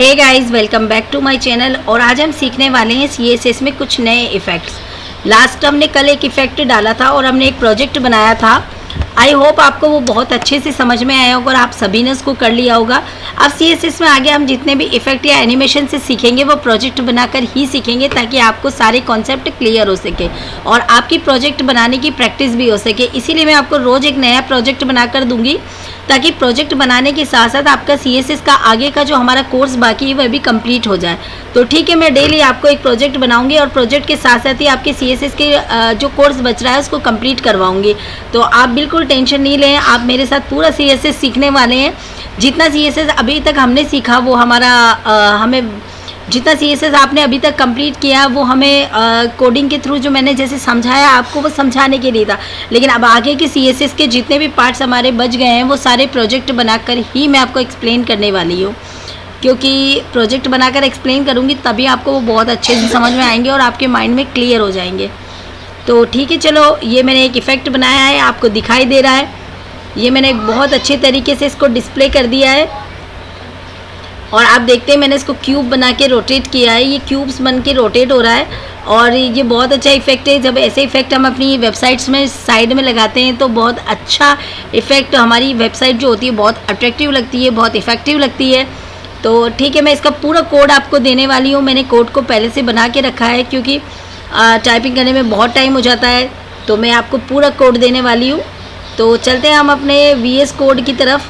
Hey guys, welcome back to my channel. और आज हम सीखने वाले हैं CSS में कुछ नए इफ़ेक्ट्स। लास्ट हमने कल एक इफ़ेक्ट डाला था और हमने एक प्रोजेक्ट बनाया था। आई होप आपको वो बहुत अच्छे से समझ में आया होगा और आप सभी ने उसको कर लिया होगा। अब CSS में आगे हम जितने भी इफ़ेक्ट या एनिमेशन से सीखेंगे वो प्रोजेक्ट बनाकर ही सीखेंगे, ताकि आपको सारे कॉन्सेप्ट क्लियर हो सके और आपकी प्रोजेक्ट बनाने की प्रैक्टिस भी हो सके। इसीलिए मैं आपको रोज़ एक नया प्रोजेक्ट बनाकर दूंगी, ताकि प्रोजेक्ट बनाने के साथ साथ आपका CSS का आगे का जो हमारा कोर्स बाकी है वह भी कंप्लीट हो जाए। तो ठीक है, मैं डेली आपको एक प्रोजेक्ट बनाऊंगी और प्रोजेक्ट के साथ साथ ही आपके CSS के जो कोर्स बच रहा है उसको कंप्लीट करवाऊंगी। तो आप बिल्कुल टेंशन नहीं लें, आप मेरे साथ पूरा CSS सीखने वाले हैं। जितना CSS अभी तक हमने सीखा वो हमें जितना CSS आपने अभी तक कंप्लीट किया वो हमें कोडिंग के थ्रू जो मैंने जैसे समझाया आपको वो समझाने के लिए था। लेकिन अब आगे के CSS के जितने भी पार्ट्स हमारे बच गए हैं वो सारे प्रोजेक्ट बनाकर ही मैं आपको एक्सप्लेन करने वाली हूँ, क्योंकि प्रोजेक्ट बनाकर एक्सप्लेन करूँगी तभी आपको वो बहुत अच्छे से समझ में आएंगे और आपके माइंड में क्लियर हो जाएंगे। तो ठीक है, चलो ये मैंने एक इफ़ेक्ट बनाया है, आपको दिखाई दे रहा है। ये मैंने बहुत अच्छे तरीके से इसको डिस्प्ले कर दिया है और आप देखते हैं मैंने इसको क्यूब बना के रोटेट किया है। ये क्यूब्स बन के रोटेट हो रहा है और ये बहुत अच्छा इफेक्ट है। जब ऐसे इफेक्ट हम अपनी वेबसाइट्स में साइड में लगाते हैं तो बहुत अच्छा इफेक्ट, हमारी वेबसाइट जो होती है बहुत अट्रैक्टिव लगती है, बहुत इफेक्टिव लगती है। तो ठीक है, मैं इसका पूरा कोड आपको देने वाली हूँ। मैंने कोड को पहले से बना के रखा है क्योंकि टाइपिंग करने में बहुत टाइम हो जाता है, तो मैं आपको पूरा कोड देने वाली हूँ। तो चलते हैं हम अपने VS कोड की तरफ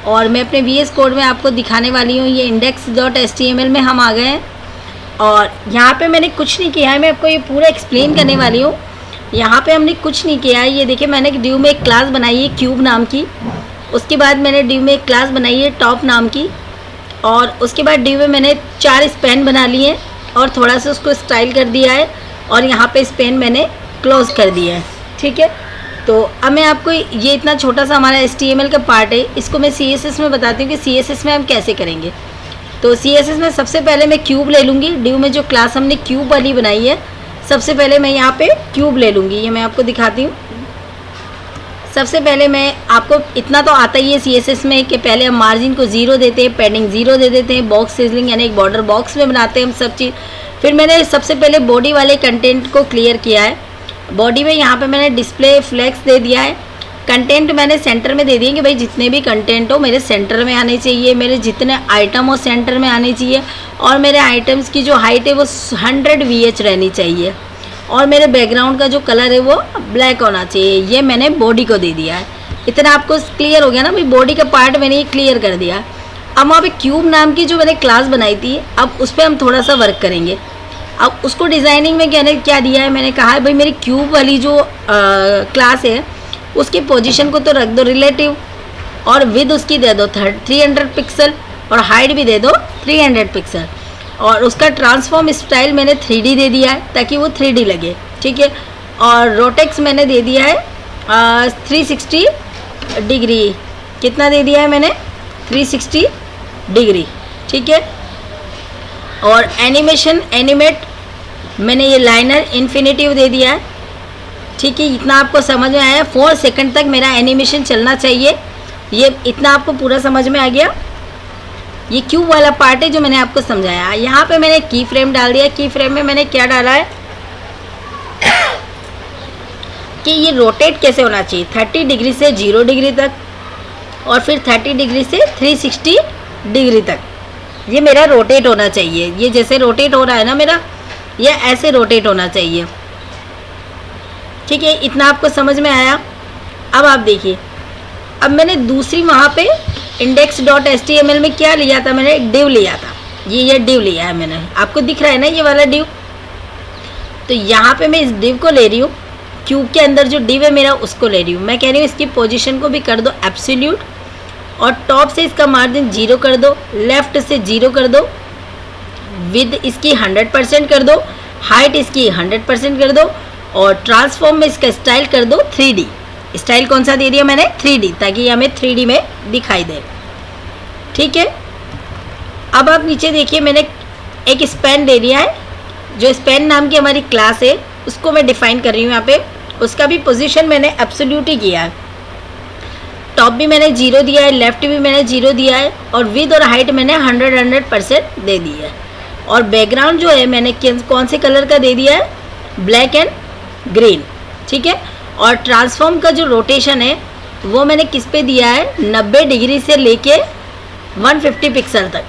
और मैं अपने VS कोड में आपको दिखाने वाली हूँ। ये index.html में हम आ गए हैं और यहाँ पे मैंने कुछ नहीं किया है, मैं आपको ये पूरा एक्सप्लेन करने वाली हूँ। यहाँ पे हमने कुछ नहीं किया है। ये देखिए, मैंने डिव में एक क्लास बनाई है क्यूब नाम की। उसके बाद मैंने डिव में एक क्लास बनाई है टॉप नाम की और उसके बाद डिव में मैंने 4 स्पैन बना लिए हैं और थोड़ा सा उसको स्टाइल कर दिया है और यहाँ पर स्पैन मैंने क्लोज कर दिया है। ठीक है, तो अब मैं आपको ये इतना छोटा सा हमारा HTML का पार्ट है, इसको मैं CSS में बताती हूँ कि CSS में हम कैसे करेंगे। तो CSS में सबसे पहले मैं क्यूब ले लूँगी। डिव में जो क्लास हमने क्यूब वाली बनाई है, सबसे पहले मैं यहाँ पे क्यूब ले लूँगी। ये मैं आपको दिखाती हूँ। सबसे पहले मैं आपको इतना तो आता ही है CSS में कि पहले हम मार्जिन को 0 देते हैं, पैडिंग 0 दे देते हैं, बॉक्स सिजलिंग यानी एक बॉर्डर बॉक्स में बनाते हैं हम सब चीज़। फिर मैंने सबसे पहले बॉडी वाले कंटेंट को क्लियर किया है। बॉडी में यहाँ पे मैंने डिस्प्ले फ्लेक्स दे दिया है। कंटेंट मैंने सेंटर में दे दिए कि भाई जितने भी कंटेंट हो मेरे सेंटर में आने चाहिए, मेरे जितने आइटम हो सेंटर में आने चाहिए और मेरे आइटम्स की जो हाइट है वो 100 VH रहनी चाहिए और मेरे बैकग्राउंड का जो कलर है वो ब्लैक होना चाहिए। ये मैंने बॉडी को दे दिया है। इतना आपको क्लियर हो गया ना भाई, बॉडी का पार्ट मैंने ये क्लियर कर दिया। अब वहाँ पर क्यूब नाम की जो मैंने क्लास बनाई थी, अब उस पर हम थोड़ा सा वर्क करेंगे। अब उसको डिज़ाइनिंग में क्या दिया है, मैंने कहा है भाई मेरी क्यूब वाली जो क्लास है उसकी पोजीशन को तो रख दो रिलेटिव और विद उसकी दे दो 300 पिक्सल और हाइट भी दे दो 300 पिक्सल और उसका ट्रांसफॉर्म स्टाइल मैंने 3D दे दिया है ताकि वो 3D लगे। ठीक है, और रोटेक्स मैंने दे दिया है 360 डिग्री। कितना दे दिया है मैंने? 360 डिग्री। ठीक है, और एनिमेट मैंने ये लाइनर इन्फिनिटिव दे दिया है। ठीक है, इतना आपको समझ में आया। 4 सेकंड तक मेरा एनिमेशन चलना चाहिए। ये इतना आपको पूरा समझ में आ गया। ये क्यूब वाला पार्ट है जो मैंने आपको समझाया। यहाँ पे मैंने की फ्रेम डाल दिया। की फ्रेम में मैंने क्या डाला है कि ये रोटेट कैसे होना चाहिए, 30 डिग्री से 0 डिग्री तक और फिर 30 डिग्री से 360 डिग्री तक ये मेरा रोटेट होना चाहिए। ये जैसे रोटेट हो रहा है ना मेरा, ये ऐसे रोटेट होना चाहिए। ठीक है, इतना आपको समझ में आया। अब आप देखिए, अब मैंने दूसरी वहाँ पे index.html में क्या लिया था, मैंने एक डिव लिया था। ये डिव लिया है मैंने, आपको दिख रहा है ना ये वाला डिव। तो यहाँ पे मैं इस डिव को ले रही हूँ, क्यूब के अंदर जो डिव है मेरा उसको ले रही हूँ। मैं कह रही हूँ इसकी पोजिशन को भी कर दो एब्सोल्यूट और टॉप से इसका मार्जिन 0 कर दो, लेफ्ट से 0 कर दो, विद इसकी 100% कर दो, हाइट इसकी 100% कर दो और ट्रांसफॉर्म में इसका स्टाइल कर दो 3D। स्टाइल कौन सा दे दिया मैंने? 3D, ताकि हमें 3D में दिखाई दे। ठीक है, अब आप नीचे देखिए, मैंने एक स्पैन दे दिया है। जो स्पैन नाम की हमारी क्लास है उसको मैं डिफाइन कर रही हूँ यहाँ पे। उसका भी पोजीशन मैंने एब्सोल्यूट ही किया है। टॉप भी मैंने 0 दिया है, लेफ्ट भी मैंने 0 दिया है, और विद और हाइट मैंने 100% दे दी है। और बैकग्राउंड जो है मैंने कौन से कलर का दे दिया है, ब्लैक एंड ग्रीन, ठीक है। और ट्रांसफॉर्म का जो रोटेशन है वो मैंने किस पे दिया है, 90 डिग्री से लेके 150 पिक्सल तक,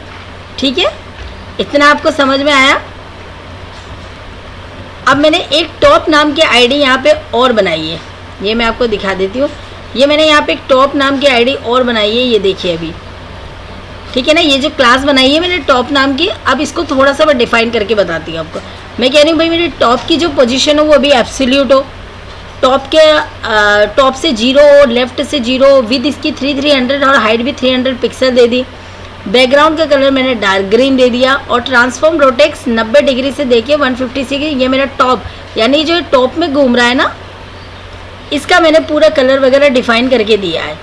ठीक है। इतना आपको समझ में आया। अब मैंने एक टॉप नाम की आईडी यहाँ पे और बनाई है, ये मैं आपको दिखा देती हूँ। ये मैंने यहाँ पे एक टॉप नाम की आईडी और बनाई है, ये देखिए अभी, ठीक है ना। ये जो क्लास बनाई है मैंने टॉप नाम की, अब इसको थोड़ा सा मैं डिफाइन करके बताती हूँ आपको। मैं कह रही हूँ भाई मेरी टॉप की जो पोजीशन हो वो अभी एब्सोल्यूट हो, टॉप के टॉप से 0, लेफ्ट से 0, विद इसकी 300 और हाइट भी 300 पिक्सल दे दी। बैकग्राउंड का कलर मैंने डार्क ग्रीन दे दिया, और ट्रांसफॉर्म रोटेक्स 90 डिग्री से देखिए 150 से, ये मेरा टॉप, यानी जो टॉप में घूम रहा है ना, इसका मैंने पूरा कलर वगैरह डिफाइन करके दिया है।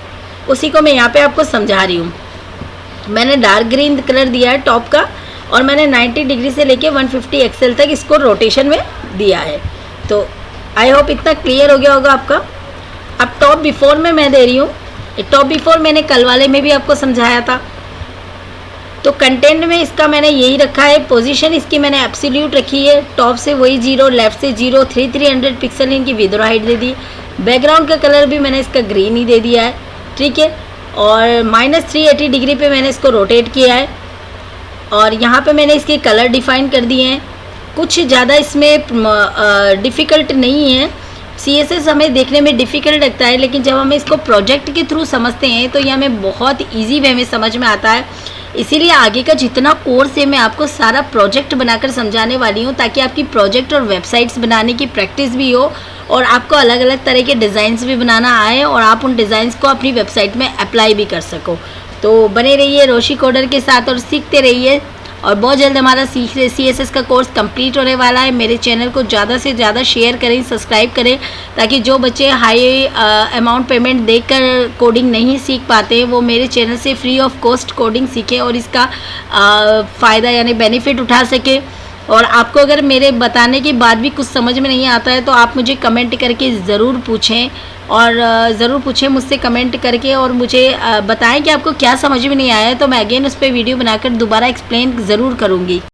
उसी को मैं यहाँ पे आपको समझा रही हूँ। मैंने डार्क ग्रीन कलर दिया है टॉप का, और मैंने 90 डिग्री से लेके 150 एक्सेल तक इसको रोटेशन में दिया है। तो आई होप इतना क्लियर हो गया होगा आपका। अब टॉप बिफोर में मैं दे रही हूँ। टॉप बिफोर मैंने कल वाले में भी आपको समझाया था। तो कंटेंट में इसका मैंने यही रखा है, पोजीशन इसकी मैंने एब्सोल्यूट रखी है, टॉप से वही 0, लेफ्ट से 0, 300 पिक्सल इनकी विद और हाइट दे दी। बैकग्राउंड का कलर भी मैंने इसका ग्रीन ही दे दिया है, ठीक है। और -380 डिग्री पे मैंने इसको रोटेट किया है, और यहाँ पे मैंने इसके कलर डिफाइन कर दिए हैं। कुछ ज़्यादा इसमें डिफ़िकल्ट नहीं है। CSS हमें देखने में डिफ़िकल्ट लगता है, लेकिन जब हम इसको प्रोजेक्ट के थ्रू समझते हैं तो ये हमें बहुत ईजी वे में समझ में आता है। इसीलिए आगे का जितना कोर्स है मैं आपको सारा प्रोजेक्ट बनाकर समझाने वाली हूँ, ताकि आपकी प्रोजेक्ट और वेबसाइट्स बनाने की प्रैक्टिस भी हो, और आपको अलग अलग तरह के डिज़ाइंस भी बनाना आए, और आप उन डिज़ाइंस को अपनी वेबसाइट में अप्लाई भी कर सको। तो बने रहिए रोशी कोडर के साथ और सीखते रहिए। और बहुत जल्द हमारा CSS का कोर्स कंप्लीट होने वाला है। मेरे चैनल को ज़्यादा से ज़्यादा शेयर करें, सब्सक्राइब करें, ताकि जो बच्चे हाई अमाउंट पेमेंट देकर कोडिंग नहीं सीख पाते हैं वो मेरे चैनल से फ्री ऑफ कॉस्ट कोडिंग सीखें और इसका फ़ायदा यानी बेनिफिट उठा सके। और आपको अगर मेरे बताने के बाद भी कुछ समझ में नहीं आता है तो आप मुझे कमेंट करके ज़रूर पूछें, और ज़रूर पूछें मुझसे कमेंट करके, और मुझे बताएं कि आपको क्या समझ में नहीं आया है, तो मैं अगेन उस पर वीडियो बनाकर दोबारा एक्सप्लेन ज़रूर करूँगी।